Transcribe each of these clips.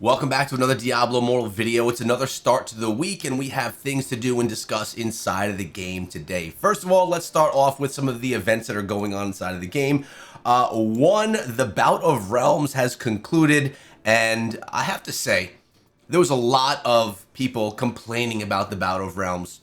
Welcome back to another Diablo Immortal video. It's another start to the week, and we have things to do and discuss inside of the game today. First of all, let's start off with some of the events that are going on inside of the game. One, the Bout of Realms has concluded, and I have to say, there was a lot of people complaining about the Bout of Realms,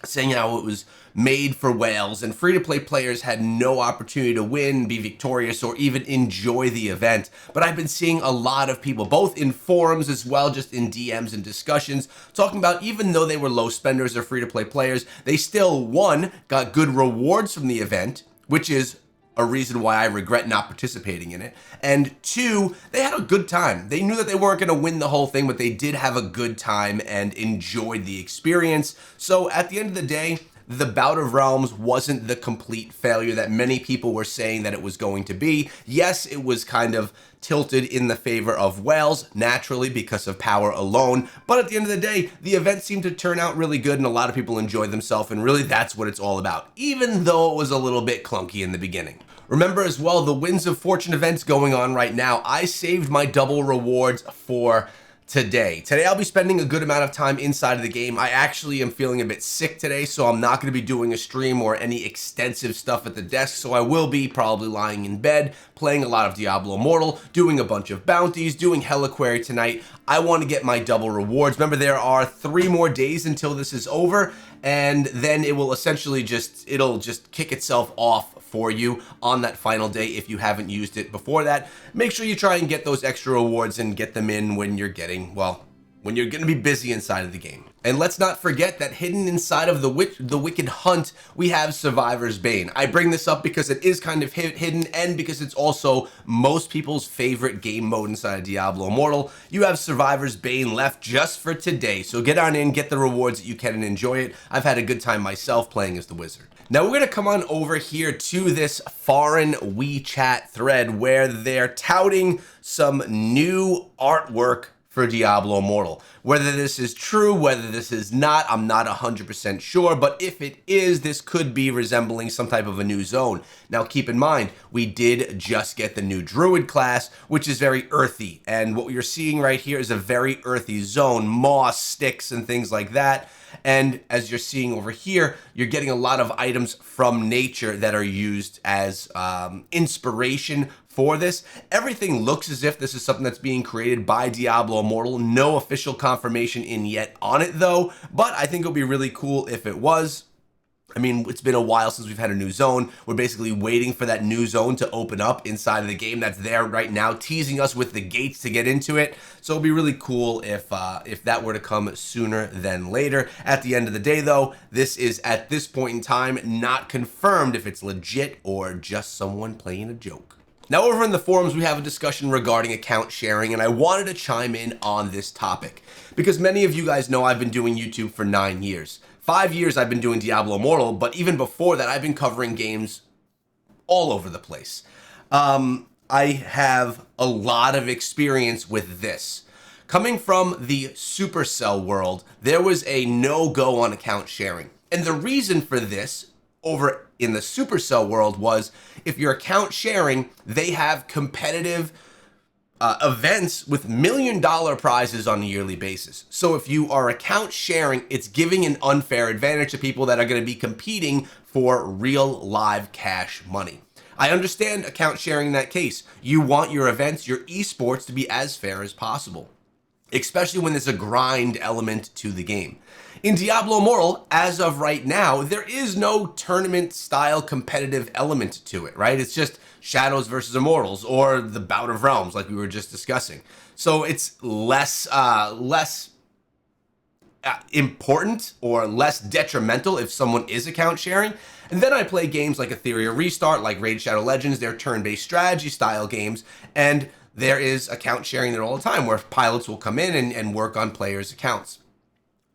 saying how it was made for whales and free-to-play players had no opportunity to win, be victorious, or even enjoy the event. But I've been seeing a lot of people, both in forums as well, just in DMs and discussions, talking about even though they were low spenders or free-to-play players, they still, one, got good rewards from the event, which is a reason why I regret not participating in it. And two, they had a good time. They knew that they weren't going to win the whole thing, but they did have a good time and enjoyed the experience. So at the end of the day, the Bout of Realms wasn't the complete failure that many people were saying that it was going to be. Yes, it was kind of tilted in the favor of whales, naturally, because of power alone. But at the end of the day, the event seemed to turn out really good and a lot of people enjoyed themselves, and really that's what it's all about, even though it was a little bit clunky in the beginning. Remember as well, the Winds of Fortune event's going on right now. I saved my double rewards for today. Today I'll be spending a good amount of time inside of the game. I actually am feeling a bit sick today, so I'm not going to be doing a stream or any extensive stuff at the desk, so I will be probably lying in bed, playing a lot of Diablo Immortal, doing a bunch of bounties, doing Reliquary tonight. I want to get my double rewards. Remember, there are 3 more days until this is over, and then it will essentially it'll just kick itself off for you on that final day if you haven't used it before that. Make sure you try and get those extra rewards and get them in when you're when you're going to be busy inside of the game. And let's not forget that hidden inside of the Wicked Hunt, we have Survivor's Bane. I bring this up because it is kind of hidden and because it's also most people's favorite game mode inside of Diablo Immortal. You have Survivor's Bane left just for today, so get on in, get the rewards that you can and enjoy it. I've had a good time myself playing as the wizard. Now we're going to come on over here to this foreign WeChat thread where they're touting some new artwork for Diablo Immortal. Whether this is true, whether this is not, I'm not 100% sure, but if it is, this could be resembling some type of a new zone. Now keep in mind, we did just get the new Druid class, which is very earthy, and what you're seeing right here is a very earthy zone, moss, sticks, and things like that. And as you're seeing over here, you're getting a lot of items from nature that are used as inspiration for this. Everything looks as if this is something that's being created by Diablo Immortal. No official confirmation in yet on it though, but I think it would be really cool if it was. I mean, it's been a while since we've had a new zone. We're basically waiting for that new zone to open up inside of the game that's there right now, teasing us with the gates to get into it. So it'd be really cool if that were to come sooner than later. At the end of the day, though, this is, at this point in time, not confirmed if it's legit or just someone playing a joke. Now, over in the forums, we have a discussion regarding account sharing, and I wanted to chime in on this topic because many of you guys know I've been doing YouTube for 9 years. 5 years I've been doing Diablo Immortal, but even before that, I've been covering games all over the place. I have a lot of experience with this. Coming from the Supercell world, there was a no-go on account sharing. And the reason for this over in the Supercell world was if you're account sharing, they have competitive events with $1 million prizes on a yearly basis. So if you are account sharing, it's giving an unfair advantage to people that are going to be competing for real live cash money. I understand account sharing in that case. You want your events, your esports to be as fair as possible, especially when there's a grind element to the game. In Diablo Immortal, as of right now, there is no tournament style competitive element to it, right? It's just Shadows versus Immortals or the Bout of Realms like we were just discussing. So it's less important or less detrimental if someone is account sharing. And then I play games like Ethereal Restart, like Raid Shadow Legends, they're turn-based strategy style games, and there is account sharing there all the time where pilots will come in and work on players' accounts.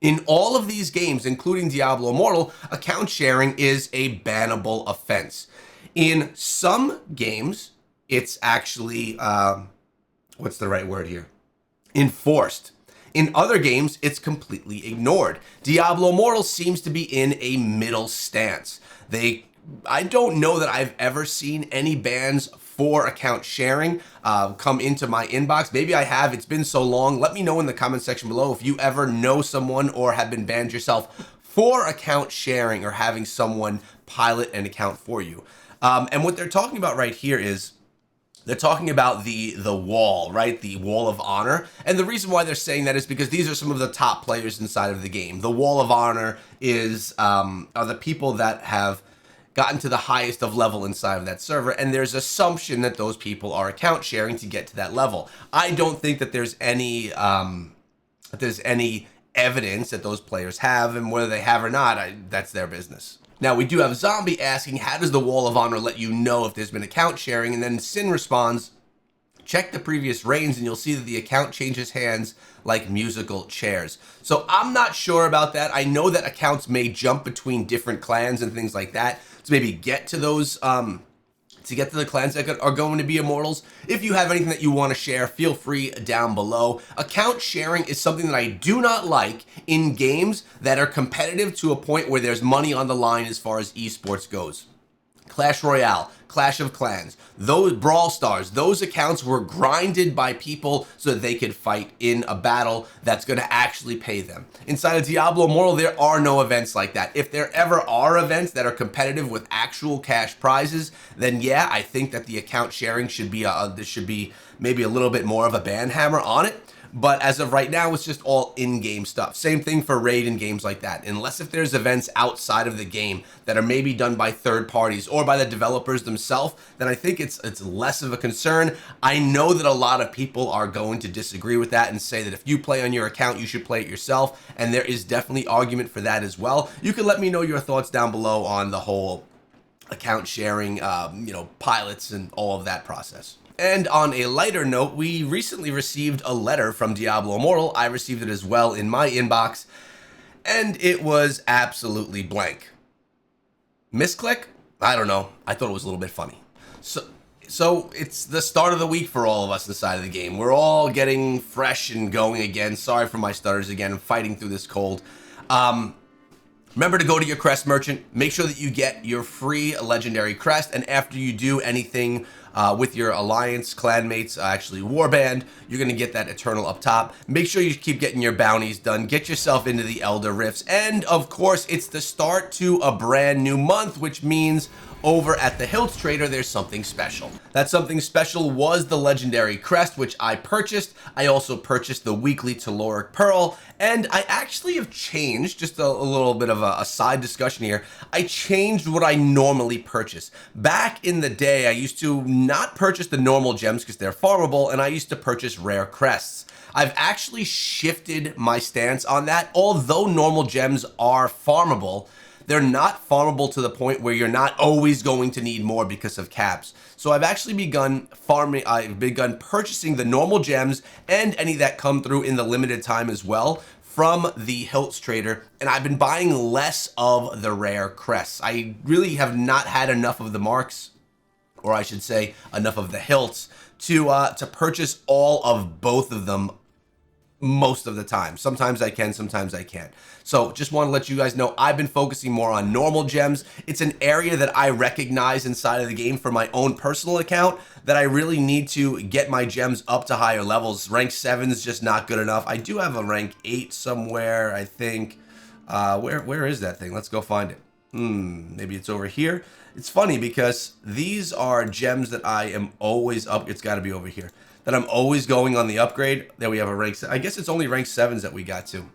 In all of these games, including Diablo Immortal, account sharing is a bannable offense. In some games, it's actually, what's the right word here? Enforced. In other games, it's completely ignored. Diablo Immortal seems to be in a middle stance. I don't know that I've ever seen any bans for account sharing come into my inbox. Maybe I have, it's been so long. Let me know in the comment section below if you ever know someone or have been banned yourself for account sharing or having someone pilot an account for you. And what they're talking about right here is they're talking about the wall, right? The wall of honor. And the reason why they're saying that is because these are some of the top players inside of the game. The wall of honor is are the people that have gotten to the highest of level inside of that server, and there's assumption that those people are account sharing to get to that level. I don't think that there's any evidence that those players have, and whether they have or not, that's their business. Now, we do have Zombie asking, how does the Wall of Honor let you know if there's been account sharing? And then Sin responds, check the previous reigns and you'll see that the account changes hands like musical chairs. So I'm not sure about that. I know that accounts may jump between different clans and things like that to maybe get to those to get to the clans that are going to be immortals. If you have anything that you want to share, feel free down below. Account sharing is something that I do not like in games that are competitive to a point where there's money on the line as far as esports goes. Clash Royale, Clash of Clans, those Brawl Stars, those accounts were grinded by people so that they could fight in a battle that's going to actually pay them. Inside of Diablo Immortal, there are no events like that. If there ever are events that are competitive with actual cash prizes, then yeah, I think that the account sharing should be there should be maybe a little bit more of a ban hammer on it. But as of right now, it's just all in-game stuff. Same thing for raid and games like that. Unless if there's events outside of the game that are maybe done by third parties or by the developers themselves, then I think it's less of a concern. I know that a lot of people are going to disagree with that and say that if you play on your account, you should play it yourself. And there is definitely argument for that as well. You can let me know your thoughts down below on the whole account sharing, pilots and all of that process. And on a lighter note, we recently received a letter from Diablo Immortal. I received it as well in my inbox, and it was absolutely blank. Misclick? I don't know. I thought it was a little bit funny. So it's the start of the week for all of us inside of the game. We're all getting fresh and going again. Sorry for my stutters again. I'm fighting through this cold. Remember to go to your crest merchant. Make sure that you get your free legendary crest, and after you do anything with your alliance clanmates, actually warband, you're going to get that eternal up top. Make sure you keep getting your bounties done. Get yourself into the Elder Rifts, and of course it's the start to a brand new month, which means over at the Hilts Trader, there's something special. That something special was the legendary crest, which I purchased. I also purchased the weekly Telluric Pearl, and I actually have changed, just a little bit of a side discussion here. I changed what I normally purchase. Back in the day, I used to not purchase the normal gems because they're farmable, and I used to purchase rare crests. I've actually shifted my stance on that. Although normal gems are farmable, they're not farmable to the point where you're not always going to need more because of caps. So I've actually begun purchasing the normal gems and any that come through in the limited time as well from the Hilts Trader, and I've been buying less of the rare crests. I really have not had enough of the marks, or I should say enough of the hilts, to purchase all of both of them most of the time. Sometimes I can, sometimes I can't. So just want to let you guys know I've been focusing more on normal gems. It's an area that I recognize inside of the game for my own personal account that I really need to get my gems up to higher levels. Rank 7 is just not good enough. I do have a rank 8 somewhere, I think. Where is that thing? Let's go find it. Maybe it's over here. It's funny because these are gems that I am always up. It's got to be over here. That I'm always going on the upgrade. There we have a rank. I guess it's only rank 7s that we got to.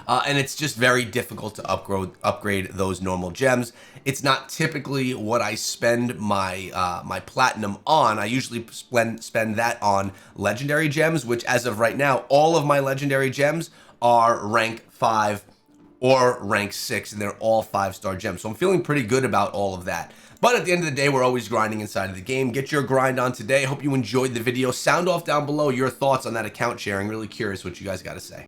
And it's just very difficult to upgrade those normal gems. It's not typically what I spend my my platinum on. I usually spend that on legendary gems, which as of right now, all of my legendary gems are rank 5 or rank 6, and they're all 5-star gems. So I'm feeling pretty good about all of that. But at the end of the day, we're always grinding inside of the game. Get your grind on today. Hope you enjoyed the video. Sound off down below your thoughts on that account sharing. Really curious what you guys got to say.